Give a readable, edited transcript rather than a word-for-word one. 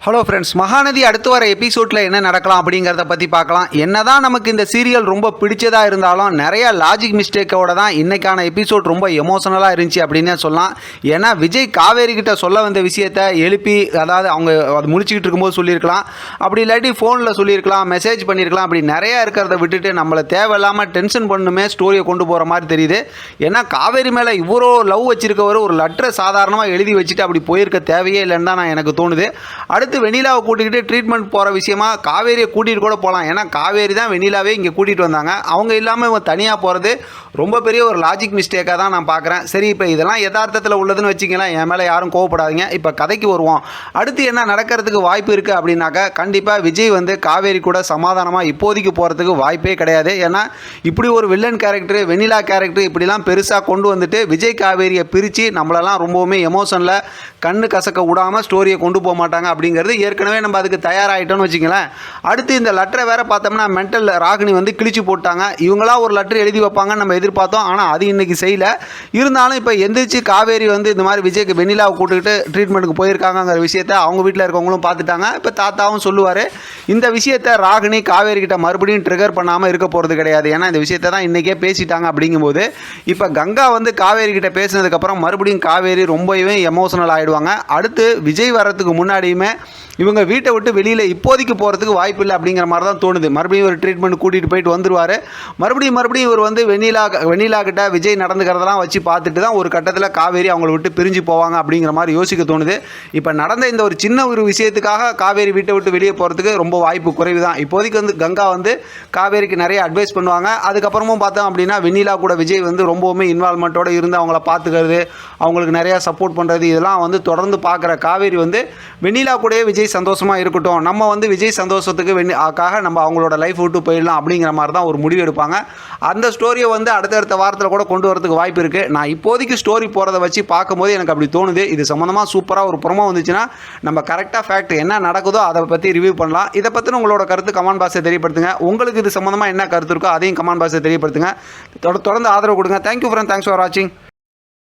Hello friends, Mahanadi அடுத்து வர எபிசோடில் என்ன நடக்கலாம் அப்படிங்கிறத பற்றி பார்க்கலாம். என்னதான் நமக்கு இந்த சீரியல் ரொம்ப பிடிச்சதாக இருந்தாலும் நிறையா லாஜிக் மிஸ்டேக்கோட தான் இன்றைக்கான எபிசோட் ரொம்ப எமோஷனலாக இருந்துச்சு அப்படின்னே சொல்லலாம். ஏன்னா விஜய் காவேரி கிட்ட சொல்ல வந்த விஷயத்தை எழுப்பி, அதாவது அவங்க அது முடிச்சுக்கிட்டு இருக்கும்போது சொல்லியிருக்கலாம், அப்படி இல்லாட்டி ஃபோனில் சொல்லியிருக்கலாம், மெசேஜ் பண்ணியிருக்கலாம். அப்படி நிறையா இருக்கிறத விட்டுட்டு நம்மளை தேவையில்லாமல் டென்ஷன் பண்ணுமே ஸ்டோரியை கொண்டு போகிற மாதிரி தெரியுது. ஏன்னா காவேரி மேலே இவ்வளோ லவ் வச்சிருக்கவர் ஒரு லெட்டரை சாதாரணமாக எழுதி வச்சுட்டு அப்படி போயிருக்க தேவையே இல்லைன்னு தான் எனக்கு தோணுது. அடுத்து வெண்ணிலாவை கூட்டிக்கிட்டு ட்ரீட்மெண்ட் போகிற விஷயமா காவேரியை கூட்டிகிட்டு கூட போகலாம். ஏன்னா காவேரி தான் வெண்ணிலாவே இங்கே கூட்டிகிட்டு வந்தாங்க. அவங்க இல்லாமல் இவங்க தனியாக போகிறது ரொம்ப பெரிய ஒரு லாஜிக் மிஸ்டேக்காக தான் நான் பார்க்குறேன். சரி, இப்போ இதெல்லாம் யதார்த்தத்தில் உள்ளதுன்னு வச்சிங்களேன், என் மேலே யாரும் கோவப்படாதீங்க. இப்போ கதைக்கு வருவோம். அடுத்து என்ன நடக்கிறதுக்கு வாய்ப்பு இருக்குது அப்படின்னாக்கா, கண்டிப்பாக விஜய் காவேரி கூட சமாதானமாக இப்போதைக்கு போகிறதுக்கு வாய்ப்பே கிடையாது. ஏன்னா இப்படி ஒரு வில்லன் கேரக்டர், வெண்ணிலா கேரக்டர் இப்படிலாம் பெருசாக கொண்டு வந்துட்டு விஜய் காவேரியை பிரித்து நம்மளெல்லாம் ரொம்பவுமே எமோஷனில் கண்ணு கசக்க விடாமல் ஸ்டோரியை கொண்டு போக மாட்டாங்க. அப்படிங்கிறது ஏற்கனவே நம்ம அதுக்கு தயாராகிட்டோன்னு வச்சுங்களேன். அடுத்து இந்த லெட்டரை வேறு பார்த்தோம்னா மென்டல் ராகினி கிழிச்சு போட்டாங்க. இவங்களா ஒரு லெட்டர் எழுதி வைப்பாங்கன்னு நம்ம எதிர்பார்த்தோம். ஆனால் அது இன்றைக்கி செய்யலை. இருந்தாலும் இப்போ எந்திரிச்சு காவேரி இந்த மாதிரி விஜய்க்கு வெண்ணிலாவை கூட்டுக்கிட்டு ட்ரீட்மெண்ட்டுக்கு போயிருக்காங்கிற விஷயத்தை அவங்க வீட்டில் இருக்கவங்களும் பார்த்துட்டாங்க. இப்போ தாத்தாவும் சொல்லுவார். இந்த விஷயத்தை ராகினி காவேரி கிட்ட மறுபடியும் ட்ரிகர் பண்ணாமல் இருக்க போகிறது கிடையாது. ஏன்னா இந்த விஷயத்தை தான் இன்றைக்கே பேசிட்டாங்க. அப்படிங்கும்போது இப்போ கங்கா காவேரி கிட்ட பேசினதுக்கப்புறம் மறுபடியும் காவேரி ரொம்பவே எமோஷனல் ஆகிடுவாங்க. அடுத்து விஜய் வர்றதுக்கு முன்னாடியுமே இவங்க வீட்டை விட்டு வெளியில் இப்போதைக்கு போகிறதுக்கு வாய்ப்பு இல்லை அப்படிங்கிற மாதிரி தான் தோணுது. மறுபடியும் ஒரு ட்ரீட்மெண்ட் கூட்டிகிட்டு போயிட்டு வந்துடுவார். மறுபடியும் இவர் வெண்ணிலா கிட்ட விஜய் நடந்துக்கிறதெல்லாம் வச்சு பார்த்துட்டு தான் ஒரு கட்டத்தில் காவேரி அவங்கள விட்டு பிரிஞ்சு போவாங்க அப்படிங்கிற மாதிரி யோசிக்க தோணுது. இப்போ நடந்த இந்த ஒரு சின்ன ஒரு விஷயத்துக்காக காவேரி வீட்டை விட்டு வெளியே போகிறதுக்கு ரொம்ப வாய்ப்பு குறைவு தான். இப்போதைக்கு கங்கா காவேரிக்கு நிறைய அட்வைஸ் பண்ணுவாங்க. அதுக்கப்புறமும் பார்த்தோம் அப்படின்னா வெண்ணிலா கூட விஜய் ரொம்பவுமே இன்வால்மெண்ட்டோடு இருந்து அவங்கள பார்த்துக்கிறது, அவங்களுக்கு நிறையா சப்போர்ட் பண்ணுறது, இதெல்லாம் தொடர்ந்து பார்க்குற காவேரி வெண்ணிலா கூடயே விஜய் சந்தோஷமாக இருக்கட்டும், நம்ம விஜய் சந்தோஷத்துக்கு நம்ம அவங்களோட லைஃப் விட்டு போயிடலாம் அப்படிங்கிற மாதிரி தான் ஒரு முடிவு எடுப்பாங்க. அந்த ஸ்டோரியை அடுத்தடுத்த வாரத்தில் கூட கொண்டு வரதுக்கு வாய்ப்பு இருக்குது. நான் இப்போதைக்கு ஸ்டோரி போகிறத வச்சு பார்க்கும்போது எனக்கு அப்படி தோணுது. இது சம்மந்தமாக சூப்பராக ஒரு ப்ரோமோ வந்துச்சுன்னா நம்ம கரெக்டாக ஃபேக்ட் என்ன நடக்குதோ அதை பற்றி ரிவ்யூ பண்ணலாம். இதை பற்றின உங்களோட கருத்து கமெண்ட் பாக்ஸை தெரியப்படுத்துங்க. உங்களுக்கு இது சம்மந்தமாக என்ன கருத்து இருக்கோ அதையும் கமெண்ட் பாக்ஸை தெரியப்படுத்துங்க. தொடர்ந்து ஆதரவு கொடுங்க. தேங்க்யூ ஃப்ரெண்ட், தேங்க்ஸ் ஃபார் வாட்சிங்.